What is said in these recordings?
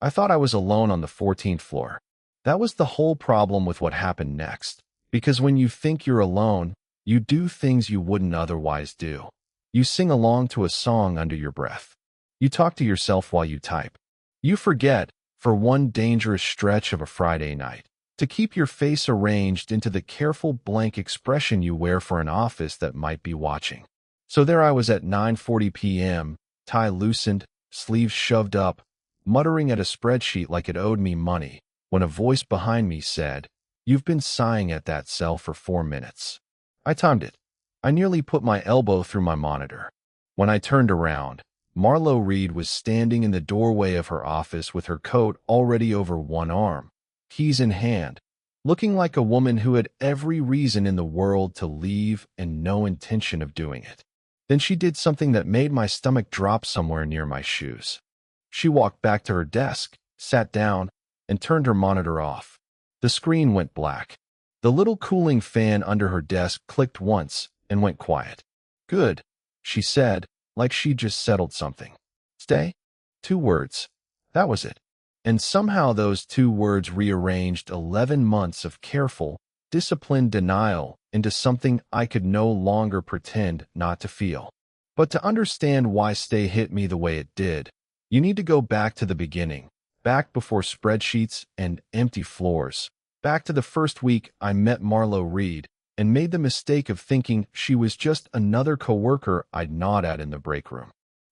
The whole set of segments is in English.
I thought I was alone on the 14th floor. That was the whole problem with what happened next. Because when you think you're alone, you do things you wouldn't otherwise do. You sing along to a song under your breath. You talk to yourself while you type. You forget, for one dangerous stretch of a Friday night, to keep your face arranged into the careful blank expression you wear for an office that might be watching. So there I was at 9:40 p.m., tie loosened, sleeves shoved up, muttering at a spreadsheet like it owed me money, when a voice behind me said, "You've been sighing at that cell for 4 minutes." I timed it. I nearly put my elbow through my monitor. When I turned around, Marlo Reed was standing in the doorway of her office with her coat already over one arm, keys in hand, looking like a woman who had every reason in the world to leave and no intention of doing it. Then she did something that made my stomach drop somewhere near my shoes. She walked back to her desk, sat down, and turned her monitor off. The screen went black. The little cooling fan under her desk clicked once and went quiet. "Good," she said, like she'd just settled something. "Stay?" 2 words. That was it. And somehow those 2 words rearranged 11 months of careful, disciplined denial into something I could no longer pretend not to feel. But to understand why stay hit me the way it did, you need to go back to the beginning, back before spreadsheets and empty floors, back to the first week I met Marlo Reed and made the mistake of thinking she was just another coworker I'd nod at in the break room.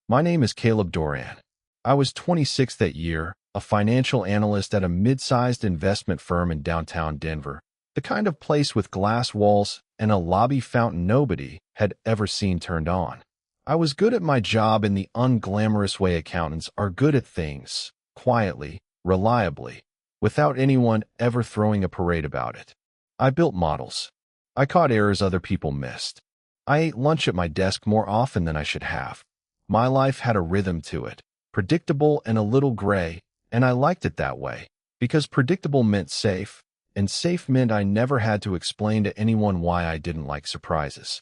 My name is Caleb Doran. I was 26 that year, a financial analyst at a mid-sized investment firm in downtown Denver, the kind of place with glass walls and a lobby fountain nobody had ever seen turned on. I was good at my job in the unglamorous way accountants are good at things, quietly, reliably, without anyone ever throwing a parade about it. I built models. I caught errors other people missed. I ate lunch at my desk more often than I should have. My life had a rhythm to it, predictable and a little gray, and I liked it that way, because predictable meant safe, and safe meant I never had to explain to anyone why I didn't like surprises.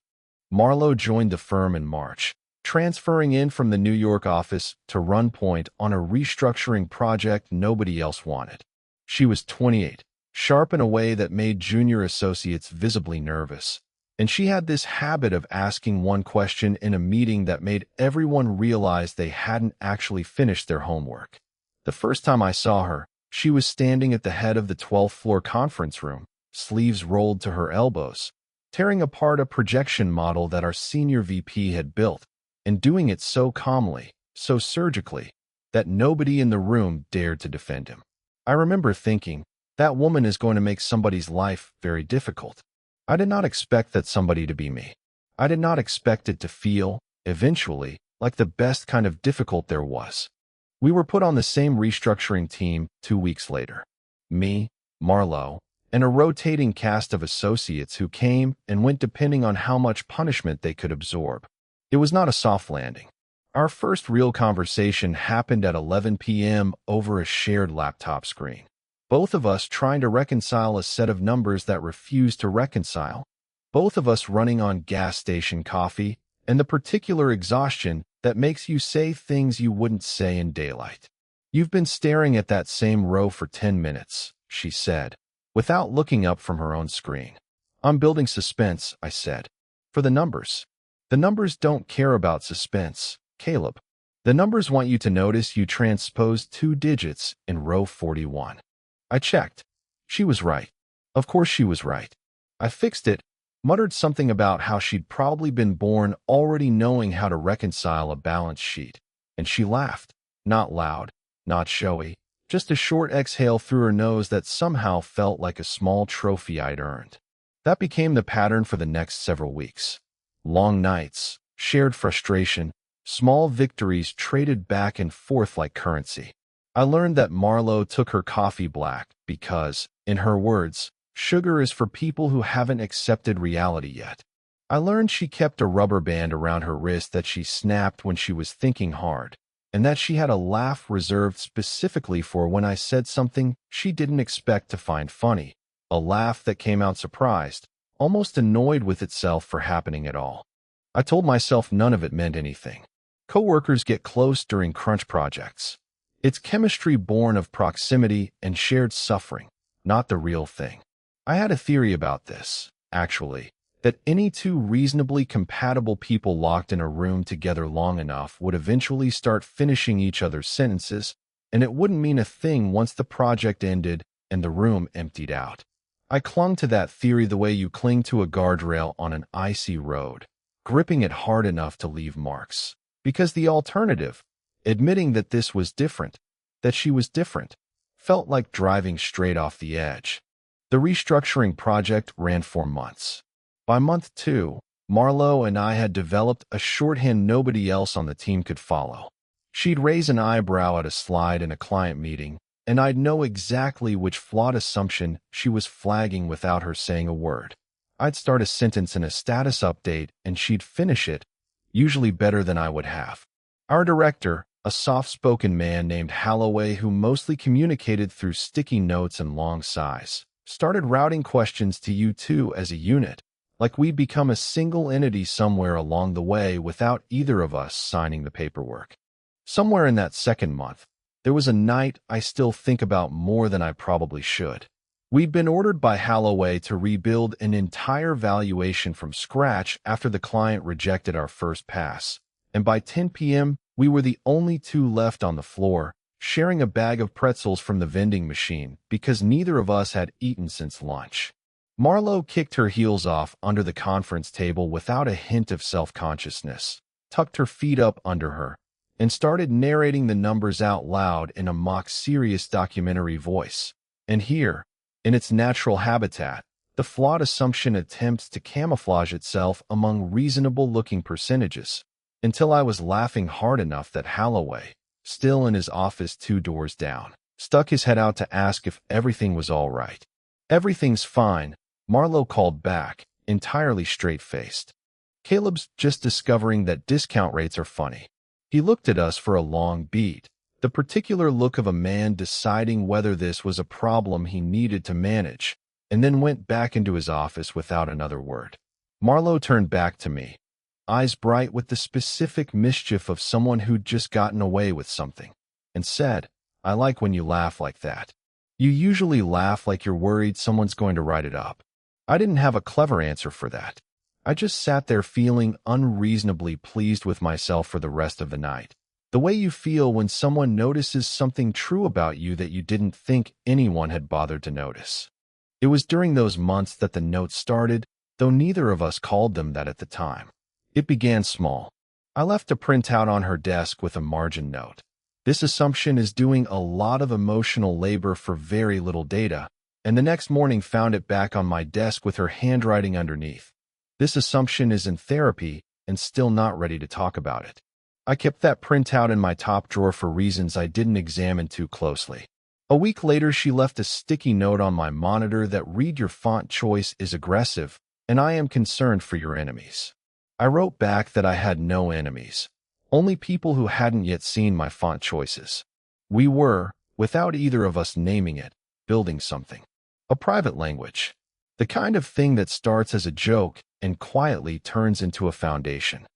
Marlo joined the firm in March, transferring in from the New York office to run point on a restructuring project nobody else wanted. She was 28, sharp in a way that made junior associates visibly nervous, and she had this habit of asking one question in a meeting that made everyone realize they hadn't actually finished their homework. The first time I saw her, she was standing at the head of the 12th floor conference room, sleeves rolled to her elbows, tearing apart a projection model that our senior VP had built, and doing it so calmly, so surgically, that nobody in the room dared to defend him. I remember thinking, that woman is going to make somebody's life very difficult. I did not expect that somebody to be me. I did not expect it to feel, eventually, like the best kind of difficult there was. We were put on the same restructuring team 2 weeks later. Me, Marlo, and a rotating cast of associates who came and went depending on how much punishment they could absorb. It was not a soft landing. Our first real conversation happened at 11 p.m. over a shared laptop screen. Both of us trying to reconcile a set of numbers that refused to reconcile. Both of us running on gas station coffee and the particular exhaustion that makes you say things you wouldn't say in daylight. "You've been staring at that same row for 10 minutes, she said, without looking up from her own screen. "I'm building suspense," I said. "For the numbers." "The numbers don't care about suspense, Caleb. The numbers want you to notice you transposed 2 digits in row 41. I checked. She was right. Of course she was right. I fixed it, muttered something about how she'd probably been born already knowing how to reconcile a balance sheet, and she laughed, not loud, not showy, just a short exhale through her nose that somehow felt like a small trophy I'd earned. That became the pattern for the next several weeks. Long nights, shared frustration, small victories traded back and forth like currency. I learned that Marlo took her coffee black because, in her words, sugar is for people who haven't accepted reality yet. I learned she kept a rubber band around her wrist that she snapped when she was thinking hard, and that she had a laugh reserved specifically for when I said something she didn't expect to find funny, a laugh that came out surprised, almost annoyed with itself for happening at all. I told myself none of it meant anything. Coworkers get close during crunch projects. It's chemistry born of proximity and shared suffering, not the real thing. I had a theory about this, actually, that any two reasonably compatible people locked in a room together long enough would eventually start finishing each other's sentences, and it wouldn't mean a thing once the project ended and the room emptied out. I clung to that theory the way you cling to a guardrail on an icy road, gripping it hard enough to leave marks. Because the alternative, admitting that this was different, that she was different, felt like driving straight off the edge. The restructuring project ran for months. By month 2, Marlo and I had developed a shorthand nobody else on the team could follow. She'd raise an eyebrow at a slide in a client meeting, and I'd know exactly which flawed assumption she was flagging without her saying a word. I'd start a sentence in a status update, and she'd finish it, usually better than I would have. Our director, a soft-spoken man named Holloway who mostly communicated through sticky notes and long sighs, started routing questions to you two as a unit, like we'd become a single entity somewhere along the way without either of us signing the paperwork. Somewhere in that second month, there was a night I still think about more than I probably should. We'd been ordered by Holloway to rebuild an entire valuation from scratch after the client rejected our first pass, and by 10 p.m., we were the only two left on the floor, sharing a bag of pretzels from the vending machine because neither of us had eaten since lunch. Marlo kicked her heels off under the conference table without a hint of self-consciousness, tucked her feet up under her, and started narrating the numbers out loud in a mock-serious documentary voice. And here, in its natural habitat, the flawed assumption attempts to camouflage itself among reasonable-looking percentages, until I was laughing hard enough that Holloway, still in his office 2 doors down, stuck his head out to ask if everything was all right. "Everything's fine," Marlo called back, entirely straight-faced. "Caleb's just discovering that discount rates are funny." He looked at us for a long beat, the particular look of a man deciding whether this was a problem he needed to manage, and then went back into his office without another word. Marlo turned back to me, eyes bright with the specific mischief of someone who'd just gotten away with something, and said, "I like when you laugh like that. You usually laugh like you're worried someone's going to write it up." I didn't have a clever answer for that. I just sat there feeling unreasonably pleased with myself for the rest of the night. The way you feel when someone notices something true about you that you didn't think anyone had bothered to notice. It was during those months that the notes started, though neither of us called them that at the time. It began small. I left a printout on her desk with a margin note. "This assumption is doing a lot of emotional labor for very little data," and the next morning found it back on my desk with her handwriting underneath. "This assumption is in therapy and still not ready to talk about it." I kept that printout in my top drawer for reasons I didn't examine too closely. A week later, she left a sticky note on my monitor that read, "Your font choice is aggressive, and I am concerned for your enemies." I wrote back that I had no enemies, only people who hadn't yet seen my font choices. We were, without either of us naming it, building something. A private language. The kind of thing that starts as a joke and quietly turns into a foundation.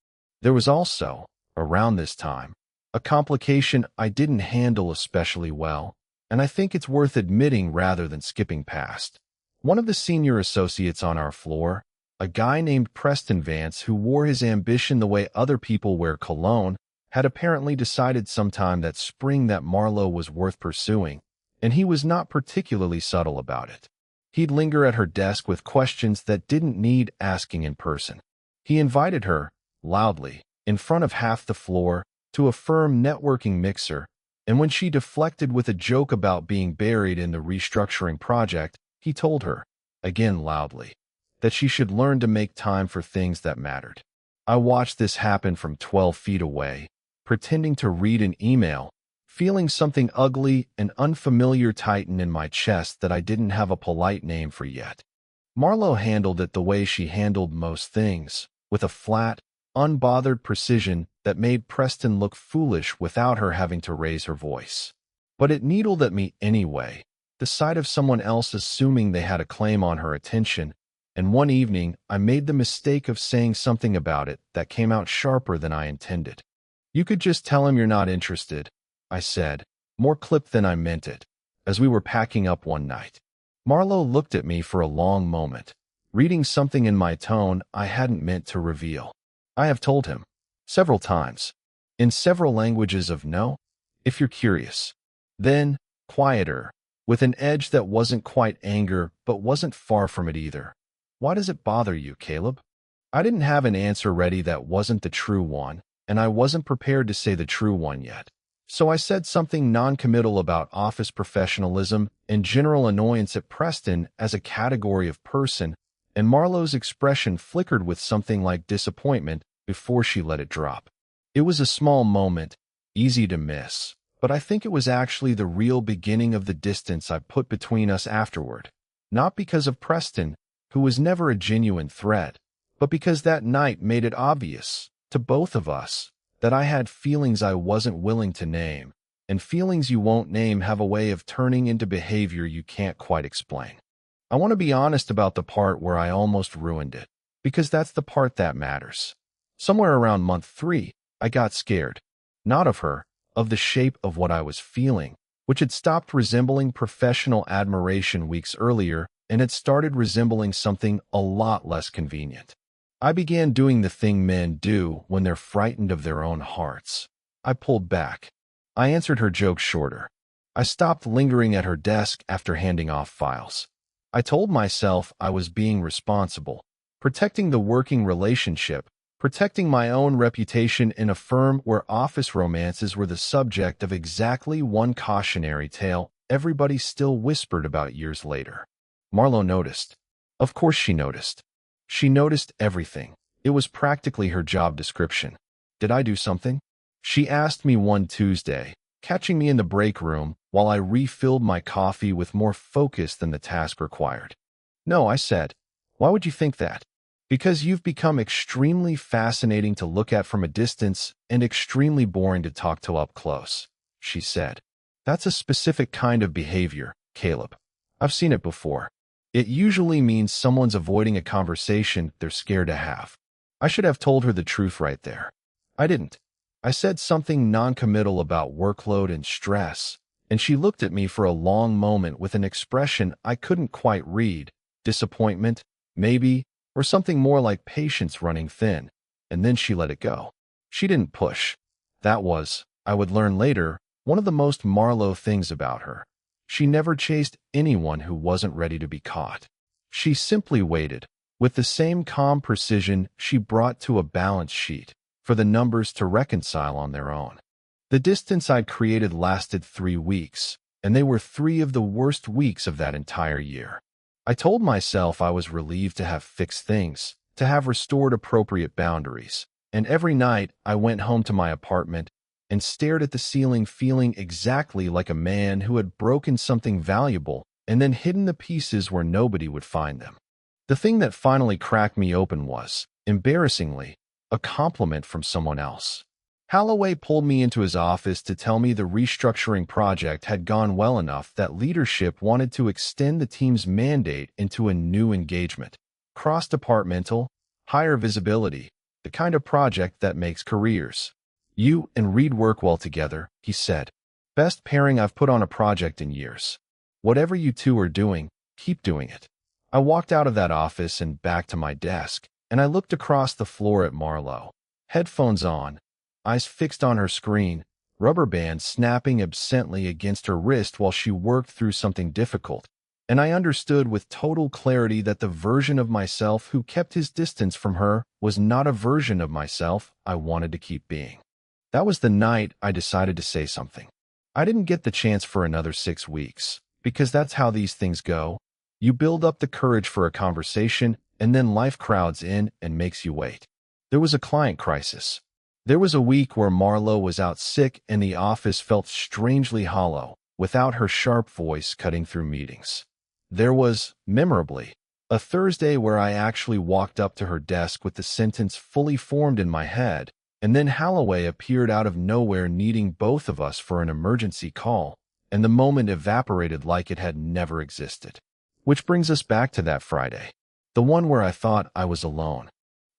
There was also, around this time, a complication I didn't handle especially well, and I think it's worth admitting rather than skipping past. One of the senior associates on our floor, a guy named Preston Vance who wore his ambition the way other people wear cologne, had apparently decided sometime that spring that Marlo was worth pursuing, and he was not particularly subtle about it. He'd linger at her desk with questions that didn't need asking in person. He invited her, loudly, in front of half the floor, to a firm networking mixer, and when she deflected with a joke about being buried in the restructuring project, he told her, again loudly, that she should learn to make time for things that mattered. I watched this happen from 12 feet away, pretending to read an email, feeling something ugly and unfamiliar tighten in my chest that I didn't have a polite name for yet. Marlo handled it the way she handled most things, with a flat, unbothered precision that made Preston look foolish without her having to raise her voice. But it needled at me anyway, the sight of someone else assuming they had a claim on her attention, and one evening I made the mistake of saying something about it that came out sharper than I intended. "You could just tell him you're not interested," I said, More clipped than I meant it. As we were packing up one night, Marlo looked at me for a long moment, reading something in my tone I hadn't meant to reveal. I have told him, several times, in several languages of no, if you're curious. Then, quieter, with an edge that wasn't quite anger but wasn't far from it either. Why does it bother you, Caleb? I didn't have an answer ready that wasn't the true one, and I wasn't prepared to say the true one yet. So I said something non-committal about office professionalism and general annoyance at Preston as a category of person, and Marlo's expression flickered with something like disappointment before she let it drop. It was a small moment, easy to miss, but I think it was actually the real beginning of the distance I put between us afterward. Not because of Preston, who was never a genuine threat, but because that night made it obvious, to both of us, that I had feelings I wasn't willing to name, and feelings you won't name have a way of turning into behavior you can't quite explain. I want to be honest about the part where I almost ruined it, because that's the part that matters. Somewhere around month 3, I got scared. Not of her, of the shape of what I was feeling, which had stopped resembling professional admiration weeks earlier and had started resembling something a lot less convenient. I began doing the thing men do when they're frightened of their own hearts. I pulled back. I answered her jokes shorter. I stopped lingering at her desk after handing off files. I told myself I was being responsible, protecting the working relationship, protecting my own reputation in a firm where office romances were the subject of exactly one cautionary tale everybody still whispered about years later. Marlo noticed. Of course she noticed. She noticed everything. It was practically her job description. Did I do something? She asked me one Tuesday, catching me in the break room while I refilled my coffee with more focus than the task required. No, I said. Why would you think that? Because you've become extremely fascinating to look at from a distance and extremely boring to talk to up close, she said. That's a specific kind of behavior, Caleb. I've seen it before. It usually means someone's avoiding a conversation they're scared to have. I should have told her the truth right there. I didn't. I said something non-committal about workload and stress, and she looked at me for a long moment with an expression I couldn't quite read, disappointment, maybe, or something more like patience running thin, and then she let it go. She didn't push. That was, I would learn later, one of the most Marlo things about her. She never chased anyone who wasn't ready to be caught. She simply waited, with the same calm precision she brought to a balance sheet, for the numbers to reconcile on their own. The distance I'd created lasted 3 weeks, and they were 3 of the worst weeks of that entire year. I told myself I was relieved to have fixed things, to have restored appropriate boundaries, and every night I went home to my apartment and stared at the ceiling feeling exactly like a man who had broken something valuable and then hidden the pieces where nobody would find them. The thing that finally cracked me open was, embarrassingly, a compliment from someone else. Holloway pulled me into his office to tell me the restructuring project had gone well enough that leadership wanted to extend the team's mandate into a new engagement. Cross-departmental, higher visibility, the kind of project that makes careers. You and Reed work well together, he said. Best pairing I've put on a project in years. Whatever you two are doing, keep doing it. I walked out of that office and back to my desk, and I looked across the floor at Marlo. Headphones on, eyes fixed on her screen, rubber band snapping absently against her wrist while she worked through something difficult. And I understood with total clarity that the version of myself who kept his distance from her was not a version of myself I wanted to keep being. That was the night I decided to say something. I didn't get the chance for another 6 weeks, because that's how these things go. You build up the courage for a conversation, and then life crowds in and makes you wait. There was a client crisis. There was a week where Marlo was out sick and the office felt strangely hollow, without her sharp voice cutting through meetings. There was, memorably, a Thursday where I actually walked up to her desk with the sentence fully formed in my head, and then Holloway appeared out of nowhere needing both of us for an emergency call, and the moment evaporated like it had never existed. Which brings us back to that Friday, the one where I thought I was alone.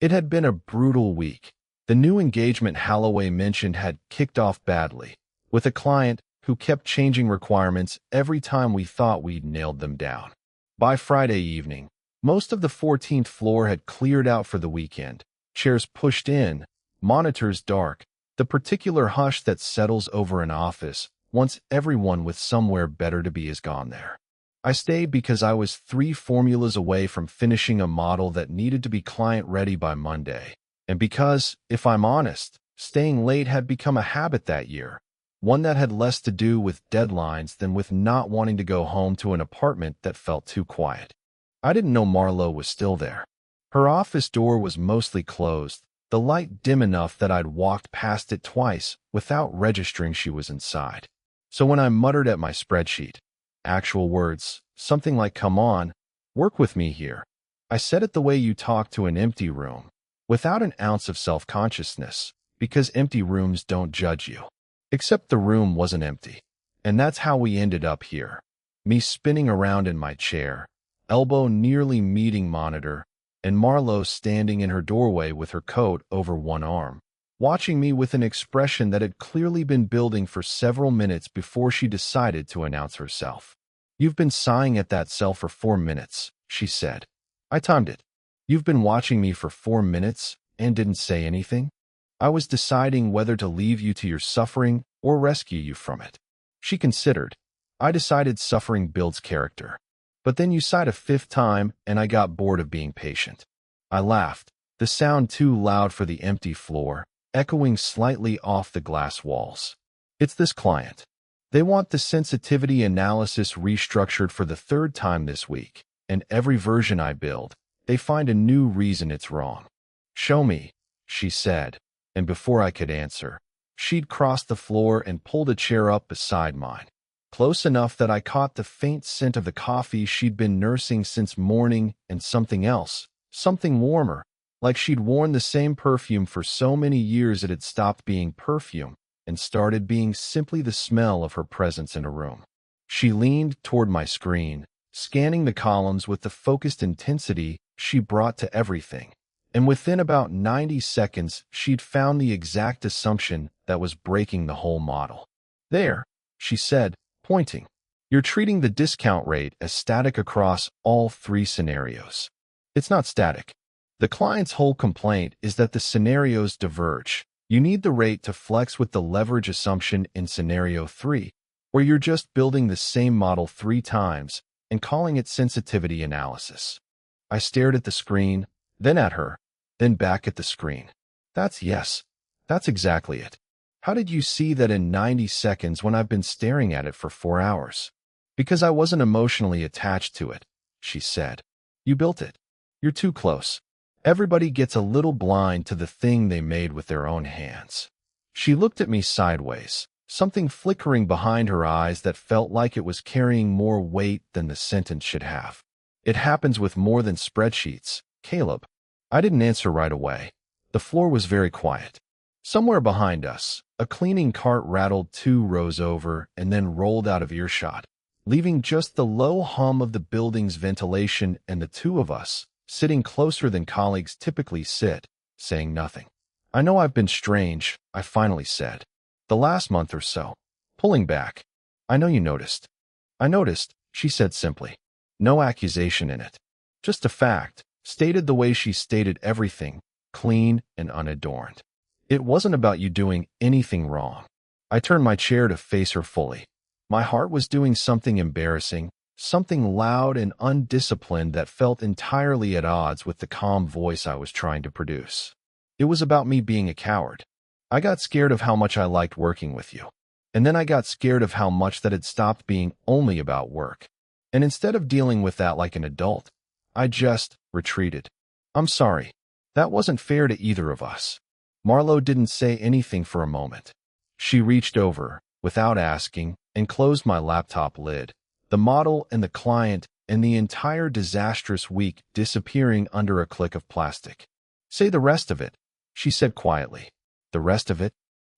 It had been a brutal week. The new engagement Holloway mentioned had kicked off badly, with a client who kept changing requirements every time we thought we'd nailed them down. By Friday evening, most of the 14th floor had cleared out for the weekend, chairs pushed in, monitors dark, the particular hush that settles over an office once everyone with somewhere better to be is gone there. I stayed because I was 3 formulas away from finishing a model that needed to be client-ready by Monday, and because, if I'm honest, staying late had become a habit that year, one that had less to do with deadlines than with not wanting to go home to an apartment that felt too quiet. I didn't know Marlo was still there. Her office door was mostly closed, the light dim enough that I'd walked past it twice without registering she was inside. So when I muttered at my spreadsheet, actual words, something like, "Come on, work with me here," I said it the way you talk to an empty room, without an ounce of self-consciousness, because empty rooms don't judge you. Except the room wasn't empty. And that's how we ended up here. Me spinning around in my chair, elbow nearly meeting monitor, and Marlo standing in her doorway with her coat over one arm, watching me with an expression that had clearly been building for several minutes before she decided to announce herself. "You've been sighing at that cell for 4 minutes," she said. I timed it. "You've been watching me for 4 minutes and didn't say anything?" I was deciding whether to leave you to your suffering or rescue you from it. She considered. I decided suffering builds character. But then you sighed a 5th time, and I got bored of being patient. I laughed, the sound too loud for the empty floor, echoing slightly off the glass walls. "It's this client. They want the sensitivity analysis restructured for the 3rd time this week, and every version I build, they find a new reason it's wrong." "Show me," she said, and before I could answer, she'd crossed the floor and pulled a chair up beside mine, close enough that I caught the faint scent of the coffee she'd been nursing since morning and something else, something warmer, like she'd worn the same perfume for so many years it had stopped being perfume and started being simply the smell of her presence in a room. She leaned toward my screen, scanning the columns with the focused intensity she brought to everything. And within about 90 seconds, she'd found the exact assumption that was breaking the whole model. "There," she said, pointing. "You're treating the discount rate as static across all 3 scenarios." It's not static. The client's whole complaint is that the scenarios diverge. You need the rate to flex with the leverage assumption in scenario 3, where you're just building the same model 3 times and calling it sensitivity analysis. I stared at the screen, then at her, then back at the screen. That's exactly it. How did you see that in 90 seconds when I've been staring at it for 4 hours? Because I wasn't emotionally attached to it, she said. You built it. You're too close. Everybody gets a little blind to the thing they made with their own hands. She looked at me sideways, something flickering behind her eyes that felt like it was carrying more weight than the sentence should have. It happens with more than spreadsheets, Caleb. I didn't answer right away. The floor was very quiet. Somewhere behind us, a cleaning cart rattled 2 rows over and then rolled out of earshot, leaving just the low hum of the building's ventilation and the 2 of us, sitting closer than colleagues typically sit, saying nothing. I know I've been strange, I finally said. The last month or so. Pulling back. I know you noticed. I noticed, she said simply. No accusation in it. Just a fact, stated the way she stated everything, clean and unadorned. It wasn't about you doing anything wrong. I turned my chair to face her fully. My heart was doing something embarrassing, something loud and undisciplined that felt entirely at odds with the calm voice I was trying to produce. It was about me being a coward. I got scared of how much I liked working with you. And then I got scared of how much that had stopped being only about work. And instead of dealing with that like an adult, I just retreated. I'm sorry. That wasn't fair to either of us. Marlo didn't say anything for a moment. She reached over, without asking, and closed my laptop lid, the model and the client and the entire disastrous week disappearing under a click of plastic. Say the rest of it, she said quietly. The rest of it?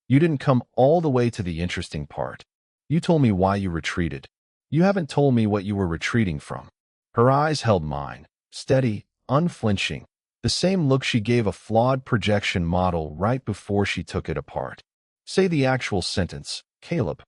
You didn't come all the way to the interesting part. You told me why you retreated. You haven't told me what you were retreating from. Her eyes held mine, steady, unflinching, the same look she gave a flawed projection model right before she took it apart. Say the actual sentence, Caleb.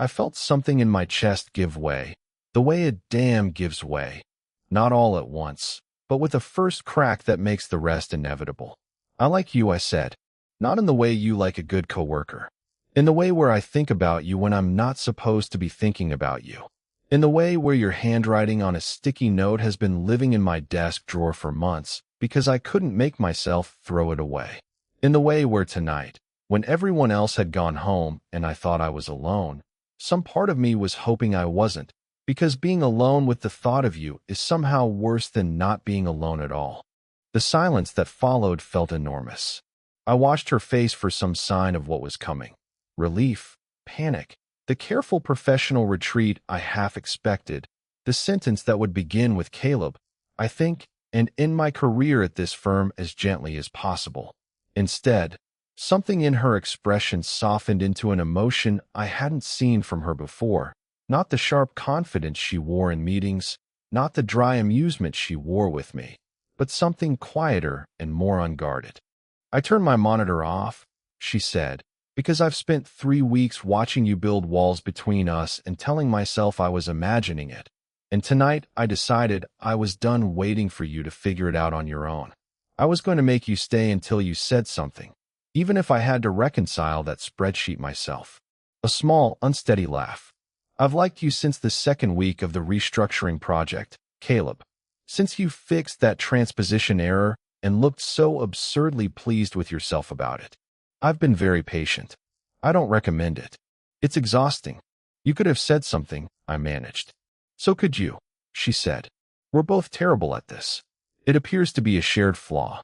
I felt something in my chest give way, the way a dam gives way. Not all at once, but with a first crack that makes the rest inevitable. I like you, I said. Not in the way you like a good coworker. In the way where I think about you when I'm not supposed to be thinking about you. In the way where your handwriting on a sticky note has been living in my desk drawer for months because I couldn't make myself throw it away. In the way where tonight, when everyone else had gone home and I thought I was alone, some part of me was hoping I wasn't, because being alone with the thought of you is somehow worse than not being alone at all. The silence that followed felt enormous. I watched her face for some sign of what was coming. Relief, panic, the careful professional retreat I half expected, the sentence that would begin with Caleb, I think, and end my career at this firm as gently as possible. Instead, something in her expression softened into an emotion I hadn't seen from her before. Not the sharp confidence she wore in meetings, not the dry amusement she wore with me, but something quieter and more unguarded. I turned my monitor off, she said, because I've spent 3 weeks watching you build walls between us and telling myself I was imagining it. And tonight I decided I was done waiting for you to figure it out on your own. I was going to make you stay until you said something, even if I had to reconcile that spreadsheet myself. A small, unsteady laugh. I've liked you since the second week of the restructuring project, Caleb. Since you fixed that transposition error and looked so absurdly pleased with yourself about it. I've been very patient. I don't recommend it. It's exhausting. You could have said something, I managed. So could you, she said. We're both terrible at this. It appears to be a shared flaw.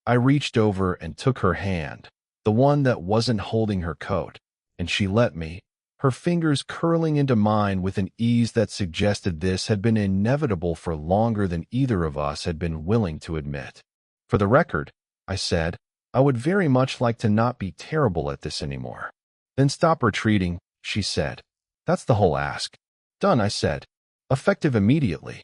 I reached over and took her hand, the one that wasn't holding her coat, and she let me, her fingers curling into mine with an ease that suggested this had been inevitable for longer than either of us had been willing to admit. For the record, I said, I would very much like to not be terrible at this anymore. Then stop retreating, she said. That's the whole ask. Done, I said. Effective immediately.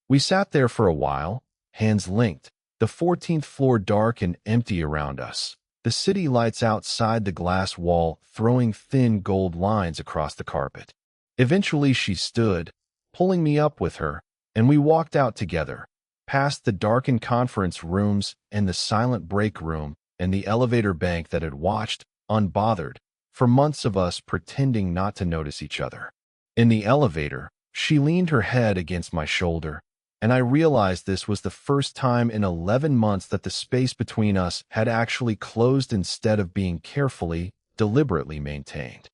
We sat there for a while, hands linked, the 14th floor dark and empty around us. The city lights outside the glass wall throwing thin gold lines across the carpet. Eventually she stood, pulling me up with her, and we walked out together, past the darkened conference rooms and the silent break room and the elevator bank that had watched, unbothered, for months of us pretending not to notice each other. In the elevator, she leaned her head against my shoulder, and I realized this was the first time in 11 months that the space between us had actually closed instead of being carefully, deliberately maintained.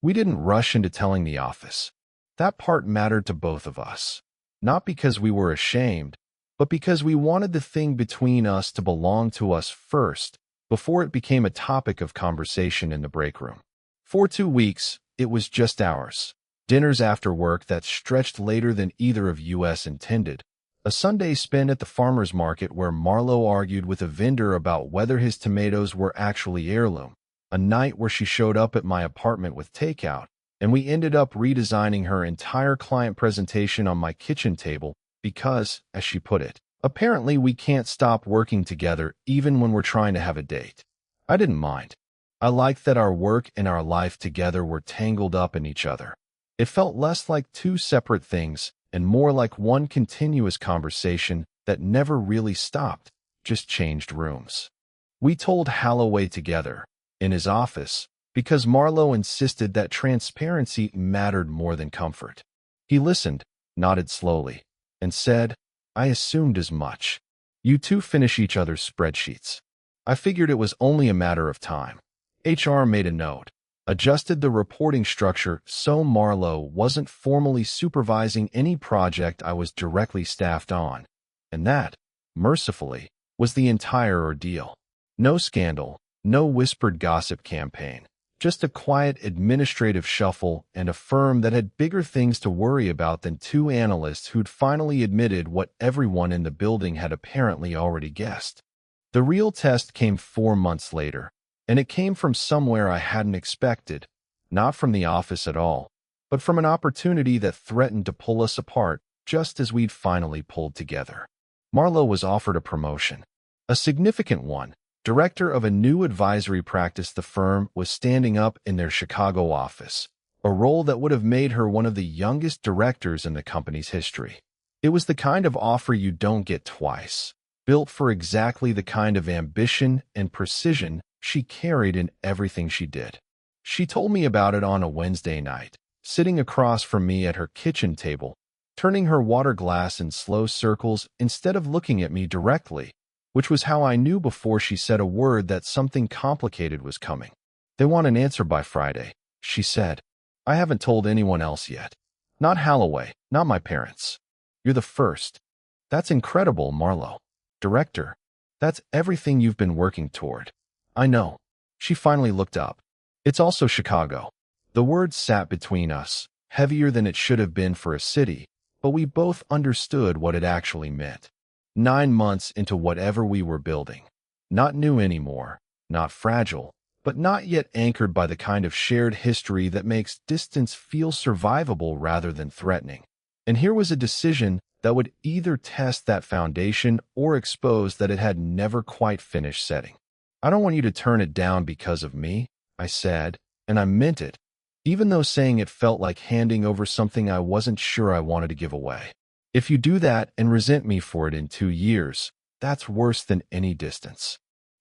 We didn't rush into telling the office. That part mattered to both of us, not because we were ashamed, but because we wanted the thing between us to belong to us first, before it became a topic of conversation in the break room. For 2 weeks, it was just ours. Dinners after work that stretched later than either of us intended. A Sunday spent at the farmer's market where Marlowe argued with a vendor about whether his tomatoes were actually heirloom. A night where she showed up at my apartment with takeout, and we ended up redesigning her entire client presentation on my kitchen table because, as she put it, apparently we can't stop working together even when we're trying to have a date. I didn't mind. I liked that our work and our life together were tangled up in each other. It felt less like two separate things and more like one continuous conversation that never really stopped, just changed rooms. We told Holloway together, in his office, because Marlowe insisted that transparency mattered more than comfort. He listened, nodded slowly, and said, I assumed as much. You two finish each other's spreadsheets. I figured it was only a matter of time. HR made a note, adjusted the reporting structure so Marlowe wasn't formally supervising any project I was directly staffed on. And that, mercifully, was the entire ordeal. No scandal, no whispered gossip campaign, just a quiet administrative shuffle and a firm that had bigger things to worry about than two analysts who'd finally admitted what everyone in the building had apparently already guessed. The real test came 4 months later. And it came from somewhere I hadn't expected, not from the office at all, but from an opportunity that threatened to pull us apart just as we'd finally pulled together. Marlowe was offered a promotion, a significant one. Director of a new advisory practice the firm was standing up in their Chicago office, a role that would have made her one of the youngest directors in the company's history. It was the kind of offer you don't get twice, built for exactly the kind of ambition and precision she carried in everything she did. She told me about it on a Wednesday night, sitting across from me at her kitchen table, turning her water glass in slow circles instead of looking at me directly, which was how I knew before she said a word that something complicated was coming. They want an answer by Friday, she said. I haven't told anyone else yet. Not Holloway, not my parents. You're the first. That's incredible, Marlo. Director, that's everything you've been working toward. I know. She finally looked up. It's also Chicago. The word sat between us, heavier than it should have been for a city, but we both understood what it actually meant. 9 months into whatever we were building. Not new anymore, not fragile, but not yet anchored by the kind of shared history that makes distance feel survivable rather than threatening. And here was a decision that would either test that foundation or expose that it had never quite finished setting. I don't want you to turn it down because of me, I said, and I meant it, even though saying it felt like handing over something I wasn't sure I wanted to give away. If you do that and resent me for it in 2 years, that's worse than any distance.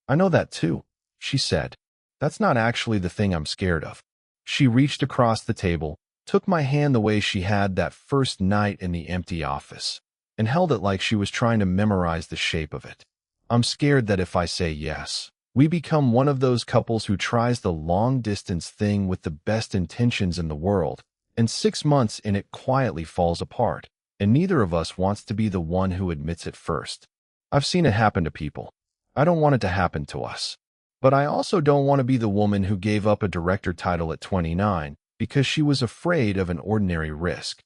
I know that too, she said. That's not actually the thing I'm scared of. She reached across the table, took my hand the way she had that first night in the empty office, and held it like she was trying to memorize the shape of it. I'm scared that if I say yes, we become one of those couples who tries the long-distance thing with the best intentions in the world, and 6 months in it quietly falls apart, and neither of us wants to be the one who admits it first. I've seen it happen to people. I don't want it to happen to us. But I also don't want to be the woman who gave up a director title at 29 because she was afraid of an ordinary risk.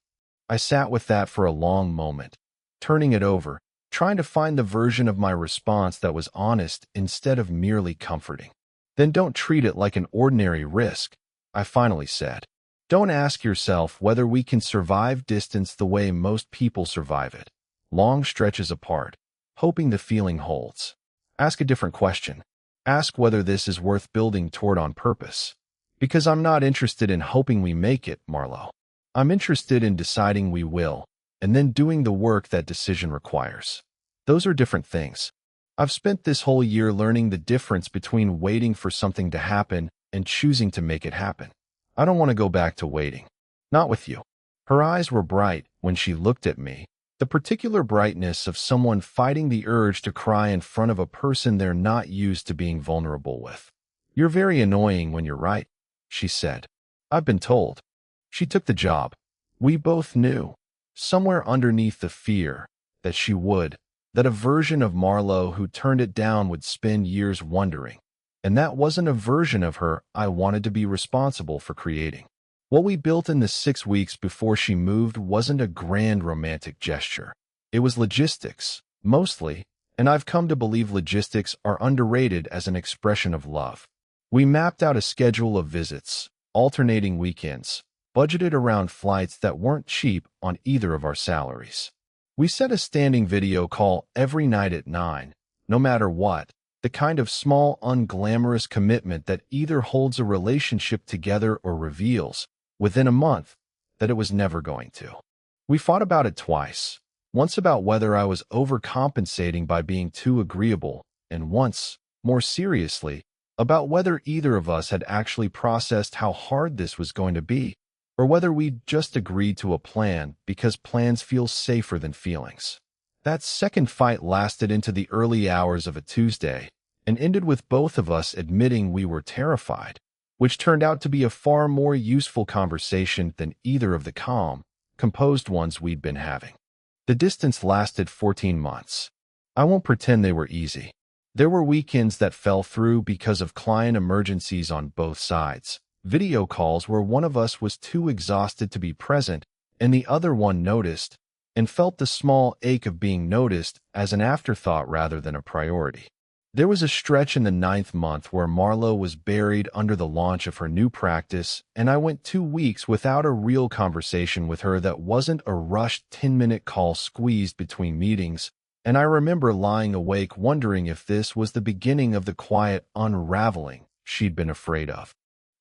I sat with that for a long moment, turning it over, trying to find the version of my response that was honest instead of merely comforting. Then don't treat it like an ordinary risk, I finally said. Don't ask yourself whether we can survive distance the way most people survive it, long stretches apart, hoping the feeling holds. Ask a different question. Ask whether this is worth building toward on purpose. Because I'm not interested in hoping we make it, Marlo. I'm interested in deciding we will, and then doing the work that decision requires. Those are different things. I've spent this whole year learning the difference between waiting for something to happen and choosing to make it happen. I don't want to go back to waiting. Not with you. Her eyes were bright when she looked at me, the particular brightness of someone fighting the urge to cry in front of a person they're not used to being vulnerable with. You're very annoying when you're right, she said. I've been told. She took the job. We both knew, somewhere underneath the fear, that she would, that a version of Marlo who turned it down would spend years wondering. And that wasn't a version of her I wanted to be responsible for creating. What we built in the 6 weeks before she moved wasn't a grand romantic gesture. It was logistics, mostly, and I've come to believe logistics are underrated as an expression of love. We mapped out a schedule of visits, alternating weekends, budgeted around flights that weren't cheap on either of our salaries. We set a standing video call every night at 9, no matter what, the kind of small, unglamorous commitment that either holds a relationship together or reveals, within a month, that it was never going to. We fought about it twice, once about whether I was overcompensating by being too agreeable, and once, more seriously, about whether either of us had actually processed how hard this was going to be, or whether we'd just agreed to a plan because plans feel safer than feelings. That second fight lasted into the early hours of a Tuesday, and ended with both of us admitting we were terrified, which turned out to be a far more useful conversation than either of the calm, composed ones we'd been having. The distance lasted 14 months. I won't pretend they were easy. There were weekends that fell through because of client emergencies on both sides, video calls where one of us was too exhausted to be present and the other one noticed, and felt the small ache of being noticed as an afterthought rather than a priority. There was a stretch in the 9th month where Marlo was buried under the launch of her new practice, and I went 2 weeks without a real conversation with her that wasn't a rushed 10-minute call squeezed between meetings, and I remember lying awake wondering if this was the beginning of the quiet unraveling she'd been afraid of.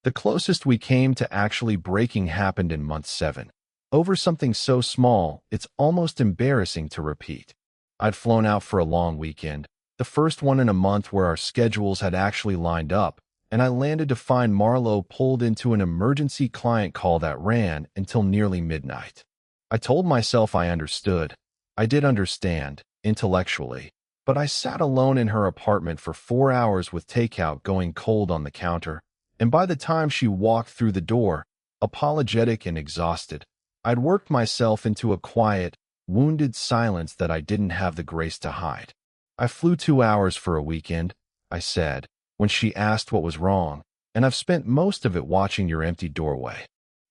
The closest we came to actually breaking happened in month 7. Over something so small, it's almost embarrassing to repeat. I'd flown out for a long weekend, the first one in a month where our schedules had actually lined up, and I landed to find Marlo pulled into an emergency client call that ran until nearly midnight. I told myself I understood. I did understand, intellectually, but I sat alone in her apartment for 4 hours with takeout going cold on the counter, and by the time she walked through the door, apologetic and exhausted, I'd worked myself into a quiet, wounded silence that I didn't have the grace to hide. I flew 2 hours for a weekend, I said, when she asked what was wrong, and I've spent most of it watching your empty doorway.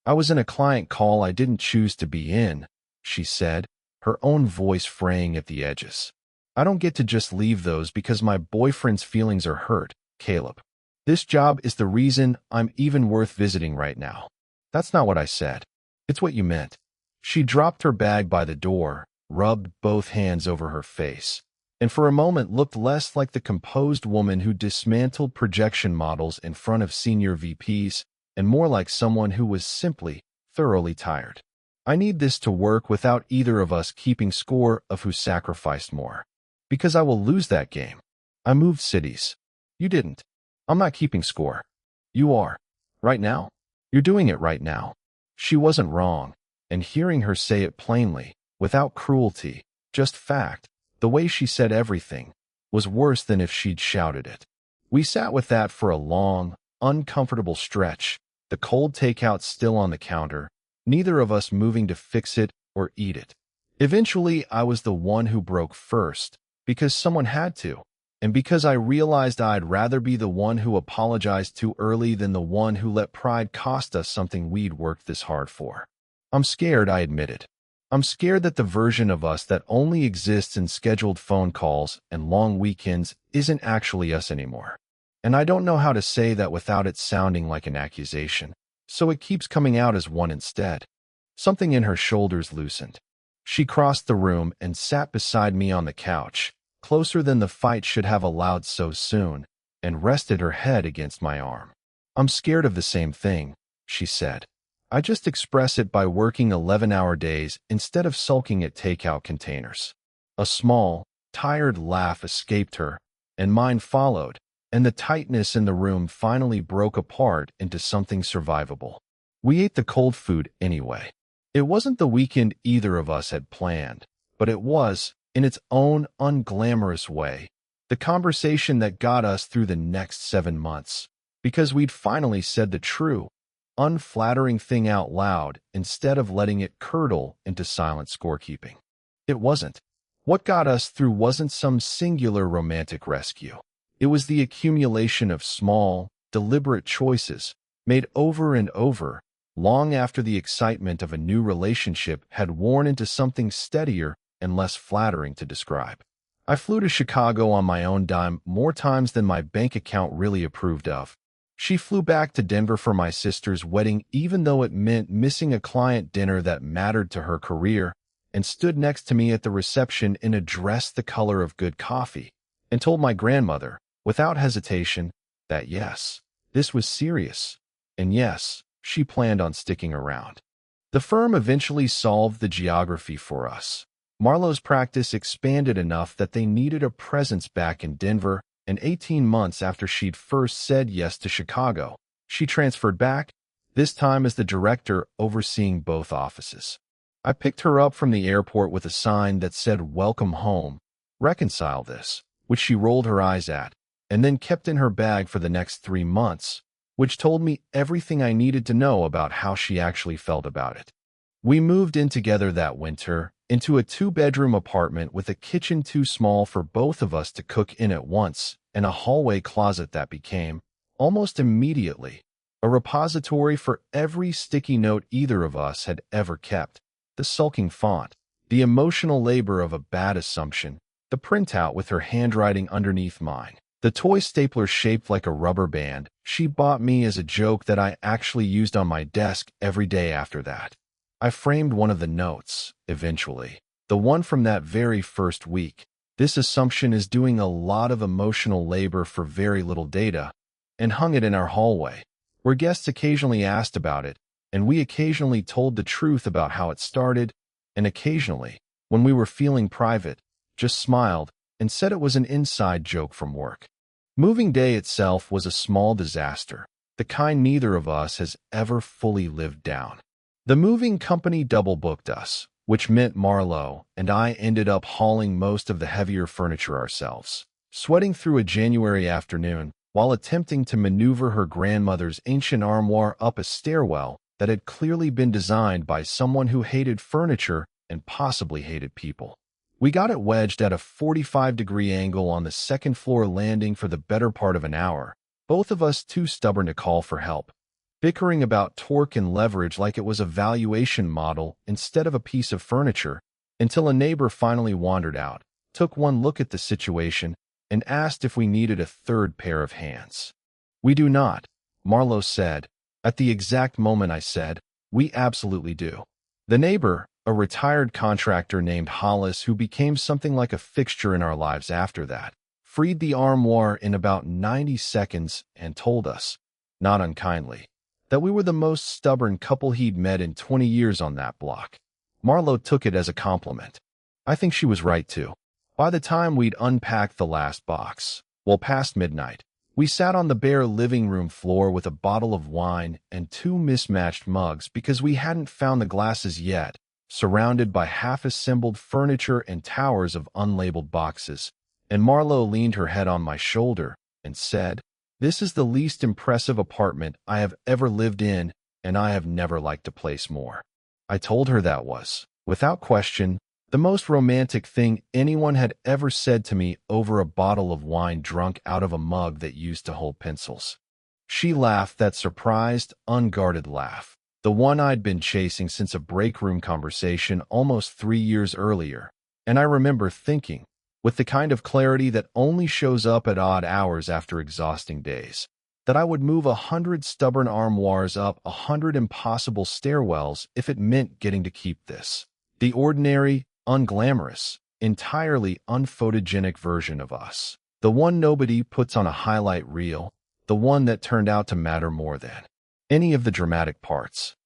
I was in a client call I didn't choose to be in, she said, her own voice fraying at the edges. I don't get to just leave those because my boyfriend's feelings are hurt, Caleb. This job is the reason I'm even worth visiting right now. That's not what I said. It's what you meant. She dropped her bag by the door, rubbed both hands over her face, and for a moment looked less like the composed woman who dismantled projection models in front of senior VPs and more like someone who was simply thoroughly tired. I need this to work without either of us keeping score of who sacrificed more. Because I will lose that game. I moved cities. You didn't. I'm not keeping score. You are. Right now? You're doing it right now. She wasn't wrong, and hearing her say it plainly, without cruelty, just fact, the way she said everything, was worse than if she'd shouted it. We sat with that for a long, uncomfortable stretch, the cold takeout still on the counter, neither of us moving to fix it or eat it. Eventually, I was the one who broke first, because someone had to, and because I realized I'd rather be the one who apologized too early than the one who let pride cost us something we'd worked this hard for. I'm scared, I admitted. I'm scared that the version of us that only exists in scheduled phone calls and long weekends isn't actually us anymore. And I don't know how to say that without it sounding like an accusation, so it keeps coming out as one instead. Something in her shoulders loosened. She crossed the room and sat beside me on the couch, closer than the fight should have allowed so soon, and rested her head against my arm. I'm scared of the same thing, she said. I just express it by working 11-hour days instead of sulking at takeout containers. A small, tired laugh escaped her, and mine followed, and the tightness in the room finally broke apart into something survivable. We ate the cold food anyway. It wasn't the weekend either of us had planned, but it was, in its own unglamorous way, the conversation that got us through the next 7 months, because we'd finally said the true, unflattering thing out loud instead of letting it curdle into silent scorekeeping. It wasn't. What got us through wasn't some singular romantic rescue. It was the accumulation of small, deliberate choices made over and over, long after the excitement of a new relationship had worn into something steadier and less flattering to describe. I flew to Chicago on my own dime more times than my bank account really approved of. She flew back to Denver for my sister's wedding even though it meant missing a client dinner that mattered to her career, and stood next to me at the reception in a dress the color of good coffee, and told my grandmother, without hesitation, that yes, this was serious, and yes, she planned on sticking around. The firm eventually solved the geography for us. Marlo's practice expanded enough that they needed a presence back in Denver, and 18 months after she'd first said yes to Chicago, she transferred back, this time as the director overseeing both offices. I picked her up from the airport with a sign that said "Welcome home, reconcile this," which she rolled her eyes at, and then kept in her bag for the next 3 months, which told me everything I needed to know about how she actually felt about it. We moved in together that winter, into a 2-bedroom apartment with a kitchen too small for both of us to cook in at once, and a hallway closet that became, almost immediately, a repository for every sticky note either of us had ever kept. The sulking font, the emotional labor of a bad assumption, the printout with her handwriting underneath mine, the toy stapler shaped like a rubber band she bought me as a joke that I actually used on my desk every day after that. I framed one of the notes, eventually, the one from that very first week. This assumption is doing a lot of emotional labor for very little data, and hung it in our hallway, where guests occasionally asked about it, and we occasionally told the truth about how it started, and occasionally, when we were feeling private, just smiled and said it was an inside joke from work. Moving day itself was a small disaster, the kind neither of us has ever fully lived down. The moving company double-booked us, which meant Marlo and I ended up hauling most of the heavier furniture ourselves, sweating through a January afternoon while attempting to maneuver her grandmother's ancient armoire up a stairwell that had clearly been designed by someone who hated furniture and possibly hated people. We got it wedged at a 45-degree angle on the second-floor landing for the better part of an hour, both of us too stubborn to call for help, bickering about torque and leverage like it was a valuation model instead of a piece of furniture, until a neighbor finally wandered out, took one look at the situation, and asked if we needed a third pair of hands. "We do not," Marlo said. At the exact moment I said, "We absolutely do." The neighbor, a retired contractor named Hollis who became something like a fixture in our lives after that, freed the armoire in about 90 seconds and told us, not unkindly, that we were the most stubborn couple he'd met in 20 years on that block. Marlo took it as a compliment. I think she was right too. By the time we'd unpacked the last box, well past midnight, we sat on the bare living room floor with a bottle of wine and two mismatched mugs because we hadn't found the glasses yet, surrounded by half-assembled furniture and towers of unlabeled boxes, and Marlo leaned her head on my shoulder and said, "This is the least impressive apartment I have ever lived in, and I have never liked a place more." I told her that was, without question, the most romantic thing anyone had ever said to me over a bottle of wine drunk out of a mug that used to hold pencils. She laughed that surprised, unguarded laugh, the one I'd been chasing since a break room conversation almost 3 years earlier, and I remember thinking, with the kind of clarity that only shows up at odd hours after exhausting days, that I would move 100 stubborn armoires up 100 impossible stairwells if it meant getting to keep this, the ordinary, unglamorous, entirely unphotogenic version of us, the one nobody puts on a highlight reel, the one that turned out to matter more than any of the dramatic parts.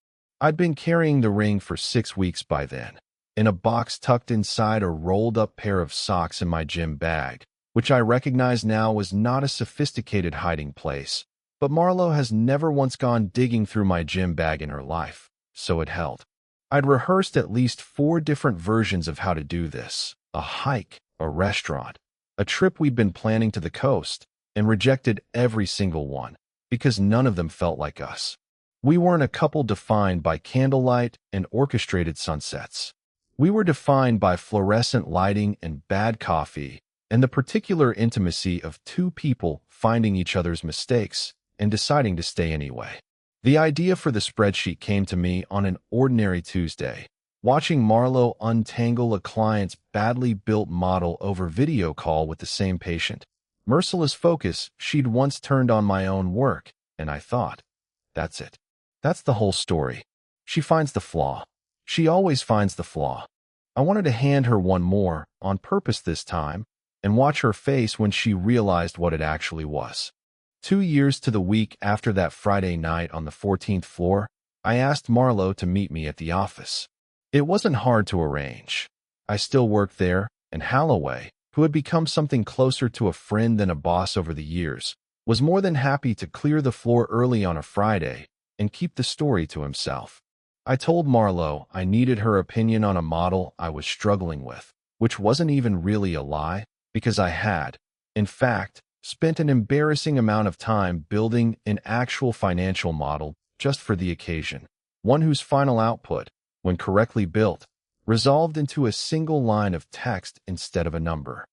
I'd been carrying the ring for 6 weeks by then, in a box tucked inside a rolled-up pair of socks in my gym bag, which I recognize now was not a sophisticated hiding place, but Marlo has never once gone digging through my gym bag in her life, so it held. I'd rehearsed at least 4 different versions of how to do this, a hike, a restaurant, a trip we'd been planning to the coast, and rejected every single one, because none of them felt like us. We weren't a couple defined by candlelight and orchestrated sunsets. We were defined by fluorescent lighting and bad coffee, and the particular intimacy of 2 people finding each other's mistakes and deciding to stay anyway. The idea for the spreadsheet came to me on an ordinary Tuesday, watching Marlo untangle a client's badly built model over video call with the same patient. Merciless focus she'd once turned on my own work, and I thought, that's it. That's the whole story. She finds the flaw. She always finds the flaw. I wanted to hand her one more, on purpose this time, and watch her face when she realized what it actually was. 2 years to the week after that Friday night on the 14th floor, I asked Marlo to meet me at the office. It wasn't hard to arrange. I still worked there, and Holloway, who had become something closer to a friend than a boss over the years, was more than happy to clear the floor early on a Friday and keep the story to himself. I told Marlo I needed her opinion on a model I was struggling with, which wasn't even really a lie, because I had, in fact, spent an embarrassing amount of time building an actual financial model just for the occasion, one whose final output, when correctly built, resolved into a single line of text instead of a number.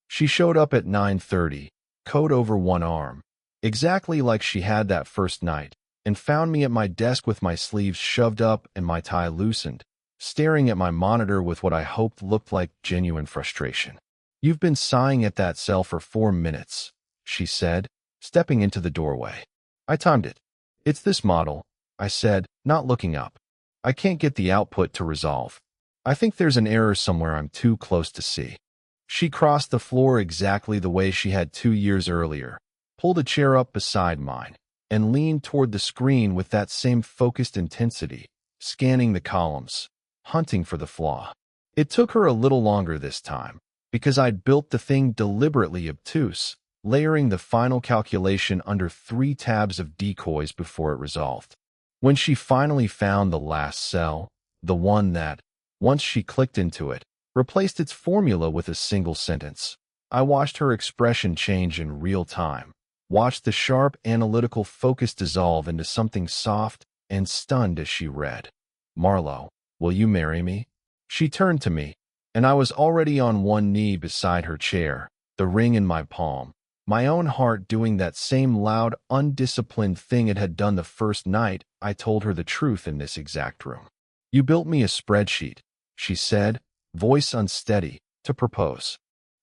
She showed up at 9:30, coat over one arm, exactly like she had that first night, and found me at my desk with my sleeves shoved up and my tie loosened, staring at my monitor with what I hoped looked like genuine frustration. "You've been sighing at that cell for 4 minutes," she said, stepping into the doorway. I timed it. "It's this model," I said, not looking up. "I can't get the output to resolve. I think there's an error somewhere I'm too close to see." She crossed the floor exactly the way she had 2 years earlier, pulled a chair up beside mine, and leaned toward the screen with that same focused intensity, scanning the columns, hunting for the flaw. It took her a little longer this time, because I'd built the thing deliberately obtuse, layering the final calculation under 3 tabs of decoys before it resolved. When she finally found the last cell, the one that, once she clicked into it, replaced its formula with a single sentence, I watched her expression change in real time, watched the sharp analytical focus dissolve into something soft and stunned as she read, "Marlo, will you marry me?" She turned to me, and I was already on one knee beside her chair, the ring in my palm, my own heart doing that same loud, undisciplined thing it had done the first night I told her the truth in this exact room. "You built me a spreadsheet," she said, voice unsteady, to propose.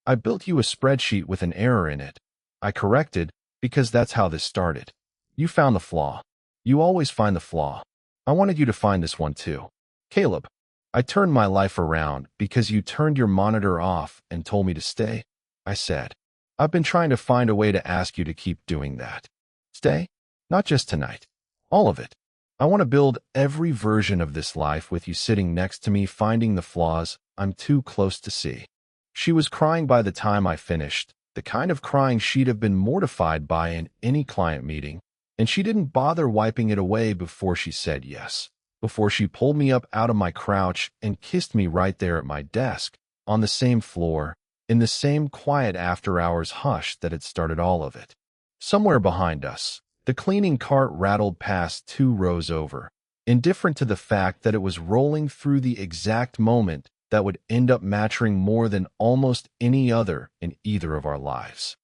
"I built you a spreadsheet with an error in it," I corrected, because that's how this started. "You found the flaw. You always find the flaw. I wanted you to find this one too. Caleb, I turned my life around because you turned your monitor off and told me to stay," I said. "I've been trying to find a way to ask you to keep doing that. Stay? Not just tonight. All of it. I want to build every version of this life with you sitting next to me finding the flaws I'm too close to see." She was crying by the time I finished, the kind of crying she'd have been mortified by in any client meeting, and she didn't bother wiping it away before she said yes, before she pulled me up out of my crouch and kissed me right there at my desk, on the same floor, in the same quiet after-hours hush that had started all of it. Somewhere behind us, the cleaning cart rattled past 2 rows over, indifferent to the fact that it was rolling through the exact moment that would end up mattering more than almost any other in either of our lives.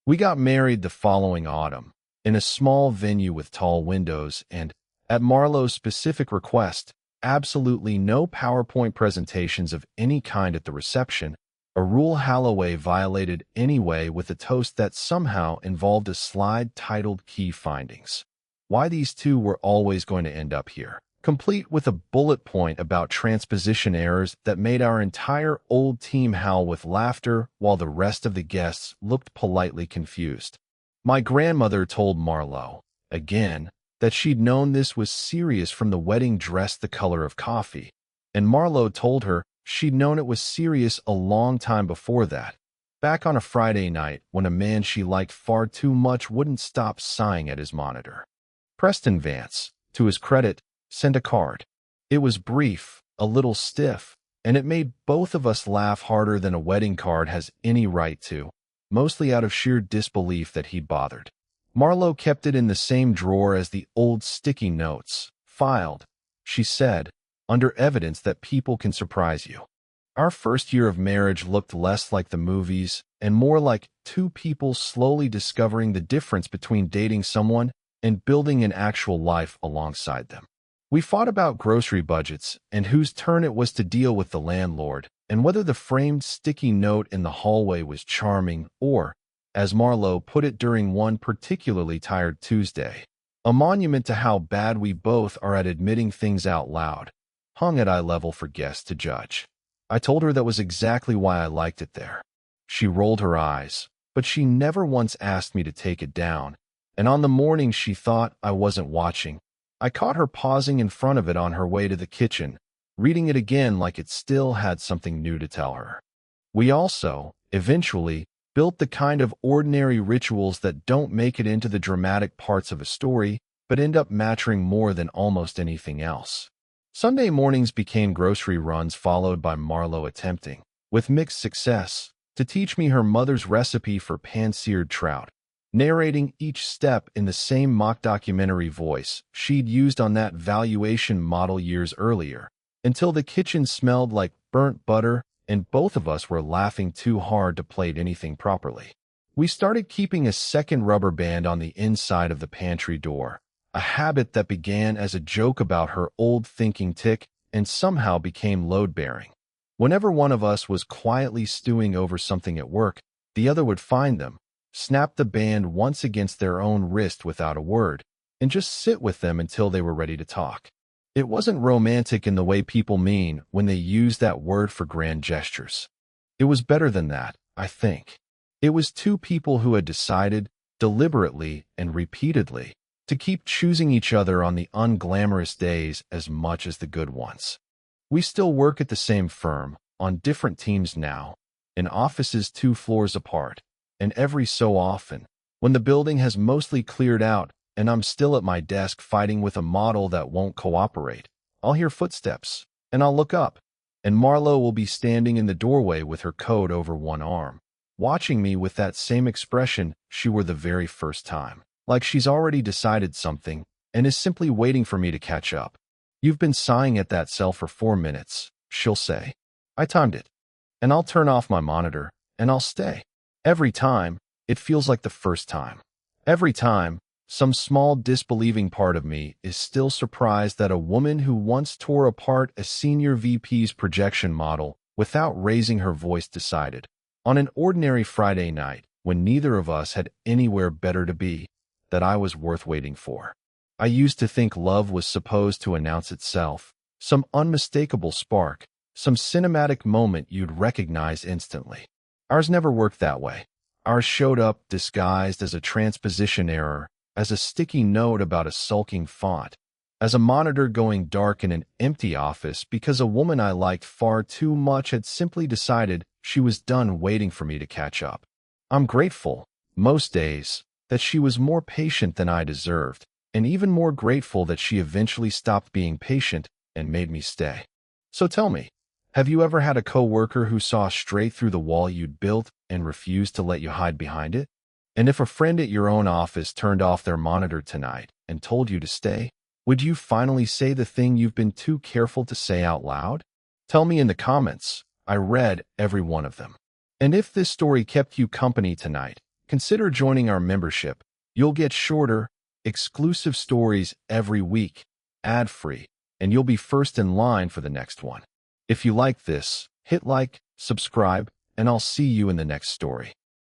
We got married the following autumn, in a small venue with tall windows and, at Marlowe's specific request, absolutely no PowerPoint presentations of any kind at the reception, a rule Holloway violated anyway with a toast that somehow involved a slide titled Key Findings. Why these two were always going to end up here, complete with a bullet point about transposition errors that made our entire old team howl with laughter while the rest of the guests looked politely confused. My grandmother told Marlo, again, that she'd known this was serious from the wedding dress the color of coffee, and Marlo told her she'd known it was serious a long time before that, back on a Friday night when a man she liked far too much wouldn't stop sighing at his monitor. Preston Vance, to his credit, sent a card. It was brief, a little stiff, and it made both of us laugh harder than a wedding card has any right to, mostly out of sheer disbelief that he'd bothered. Marlo kept it in the same drawer as the old sticky notes, filed, she said, under evidence that people can surprise you. Our first year of marriage looked less like the movies and more like 2 people slowly discovering the difference between dating someone and building an actual life alongside them. We fought about grocery budgets and whose turn it was to deal with the landlord, and whether the framed sticky note in the hallway was charming or, as Marlo put it during one particularly tired Tuesday, a monument to how bad we both are at admitting things out loud, hung at eye level for guests to judge. I told her that was exactly why I liked it there. She rolled her eyes, but she never once asked me to take it down, and on the morning she thought I wasn't watching, I caught her pausing in front of it on her way to the kitchen, reading it again like it still had something new to tell her. We also, eventually, built the kind of ordinary rituals that don't make it into the dramatic parts of a story, but end up mattering more than almost anything else. Sunday mornings became grocery runs followed by Marlo attempting, with mixed success, to teach me her mother's recipe for pan-seared trout, narrating each step in the same mock documentary voice she'd used on that valuation model years earlier, until the kitchen smelled like burnt butter and both of us were laughing too hard to plate anything properly. We started keeping a second rubber band on the inside of the pantry door, a habit that began as a joke about her old thinking tic and somehow became load-bearing. Whenever one of us was quietly stewing over something at work, the other would find them, snap the band once against their own wrist without a word, and just sit with them until they were ready to talk. It wasn't romantic in the way people mean when they use that word for grand gestures. It was better than that, I think. It was 2 people who had decided, deliberately and repeatedly, to keep choosing each other on the unglamorous days as much as the good ones. We still work at the same firm, on different teams now, in offices 2 floors apart, and every so often, when the building has mostly cleared out and I'm still at my desk fighting with a model that won't cooperate, I'll hear footsteps, and I'll look up, and Marlo will be standing in the doorway with her coat over one arm, watching me with that same expression she wore the very first time, like she's already decided something and is simply waiting for me to catch up. "You've been sighing at that cell for 4 minutes," she'll say. I timed it. And I'll turn off my monitor, and I'll stay. Every time, it feels like the first time. Every time, some small disbelieving part of me is still surprised that a woman who once tore apart a senior VP's projection model without raising her voice decided, on an ordinary Friday night, when neither of us had anywhere better to be, that I was worth waiting for. I used to think love was supposed to announce itself, some unmistakable spark, some cinematic moment you'd recognize instantly. Ours never worked that way. Ours showed up disguised as a transposition error, as a sticky note about a sulking font, as a monitor going dark in an empty office because a woman I liked far too much had simply decided she was done waiting for me to catch up. I'm grateful, most days, that she was more patient than I deserved, and even more grateful that she eventually stopped being patient and made me stay. So tell me, have you ever had a coworker who saw straight through the wall you'd built and refused to let you hide behind it? And if a friend at your own office turned off their monitor tonight and told you to stay, would you finally say the thing you've been too careful to say out loud? Tell me in the comments. I read every one of them. And if this story kept you company tonight, consider joining our membership. You'll get shorter, exclusive stories every week, ad-free, and you'll be first in line for the next one. If you like this, hit like, subscribe, and I'll see you in the next story.